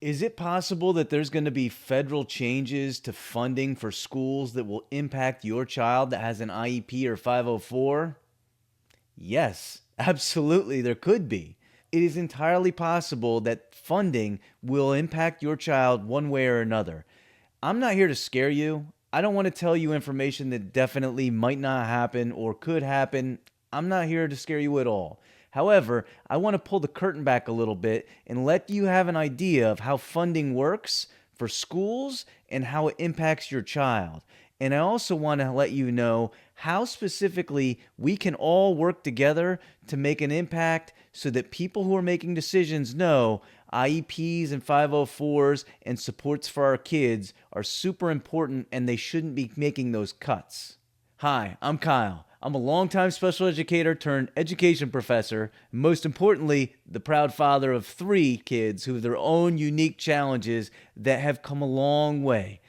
Is it possible that there's going to be federal changes to funding for schools that will impact your child that has an IEP or 504? Yes, absolutely, there could be. It is entirely possible that funding will impact your child one way or another. I'm not here to scare you. I don't want to tell you information that definitely might not happen or could happen. I'm not here to scare you at all. However, I want to pull the curtain back a little bit and let you have an idea of how funding works for schools and how it impacts your child. And I also want to let you know how specifically we can all work together to make an impact so that people who are making decisions know IEPs and 504s and supports for our kids are super important and they shouldn't be making those cuts. Hi, I'm Kyle. I'm a longtime special educator turned education professor, and most importantly, the proud father of 3 kids who have their own unique challenges that have come a long way.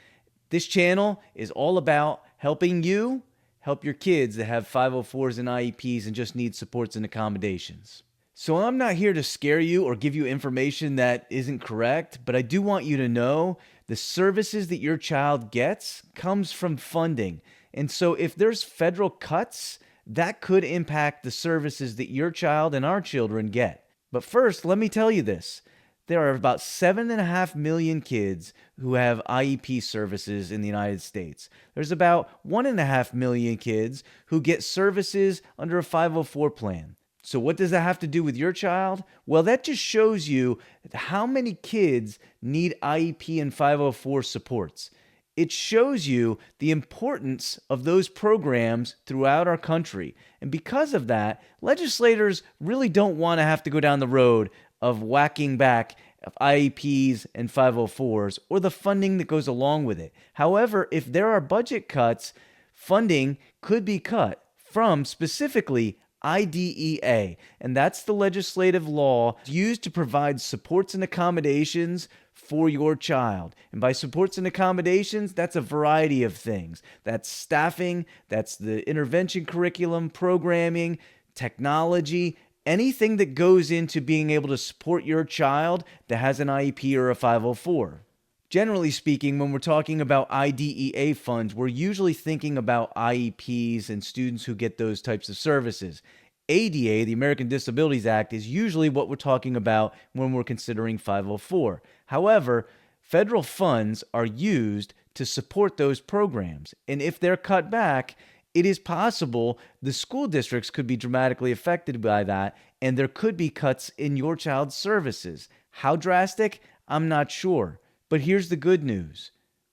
This channel is all about helping you help your kids that have 504s and IEPs and just need supports and accommodations. So I'm not here to scare you or give you information that isn't correct, but I do want you to know the services that your child gets comes from funding. And so if there's federal cuts, that could impact the services that your child and our children get. But first, let me tell you this. There are about 7.5 million kids who have IEP services in the United States. There's about 1.5 million kids who get services under a 504 plan. So what does that have to do with your child? Well, that just shows you how many kids need IEP and 504 supports. It shows you the importance of those programs throughout our country. And because of that, legislators really don't want to have to go down the road of whacking back IEPs and 504s or the funding that goes along with it. However, if there are budget cuts, funding could be cut from specifically IDEA, and that's the legislative law used to provide supports and accommodations for your child. And by supports and accommodations, that's a variety of things. That's staffing, that's the intervention curriculum, programming, technology, anything that goes into being able to support your child that has an IEP or a 504. Generally speaking, when we're talking about IDEA funds, we're usually thinking about IEPs and students who get those types of services. ADA, the American Disabilities Act, is usually what we're talking about when we're considering 504. However, federal funds are used to support those programs. And if they're cut back, it is possible the school districts could be dramatically affected by that, and there could be cuts in your child's services. How drastic? I'm not sure. But here's the good news.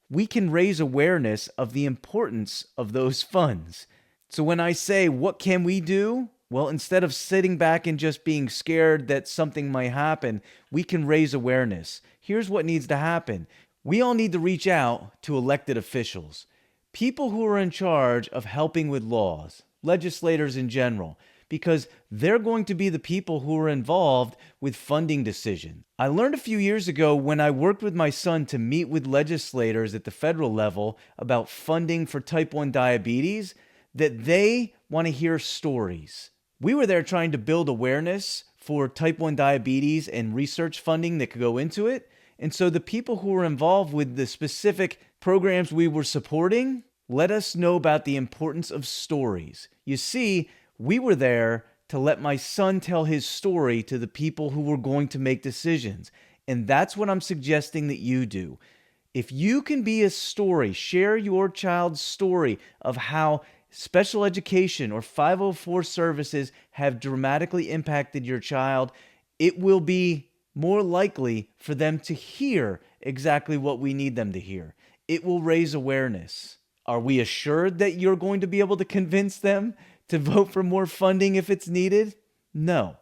We can raise awareness of the importance of those funds. So when I say, what can we do? Well, instead of sitting back and just being scared that something might happen, we can raise awareness. Here's what needs to happen. We all need to reach out to elected officials, people who are in charge of helping with laws, legislators in general, because they're going to be the people who are involved with funding decisions. I learned a few years ago when I worked with my son to meet with legislators at the federal level about funding for type 1 diabetes that they want to hear stories. We were there trying to build awareness for type 1 diabetes and research funding that could go into it. And so the people who were involved with the specific programs we were supporting let us know about the importance of stories. You see, we were there to let my son tell his story to the people who were going to make decisions. And that's what I'm suggesting that you do. If you can be a story, share your child's story of how special education or 504 services have dramatically impacted your child, it will be more likely for them to hear exactly what we need them to hear. It will raise awareness. Are we assured that you're going to be able to convince them to vote for more funding if it's needed? No.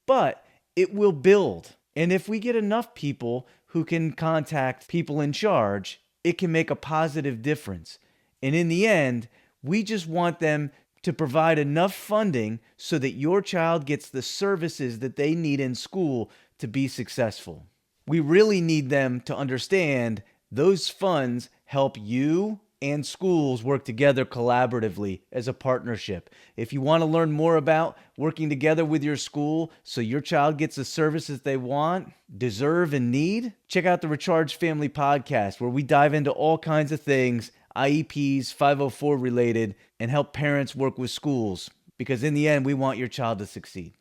But it will build. And if we get enough people who can contact people in charge, it can make a positive difference. And in the end, we just want them to provide enough funding so that your child gets the services that they need in school to be successful. We really need them to understand those funds help you and schools work together collaboratively as a partnership. If you want to learn more about working together with your school so your child gets the services they want, deserve, and need, check out the Recharged Family Podcast, where we dive into all kinds of things, IEPs, 504 related, and help parents work with schools. Because in the end, we want your child to succeed.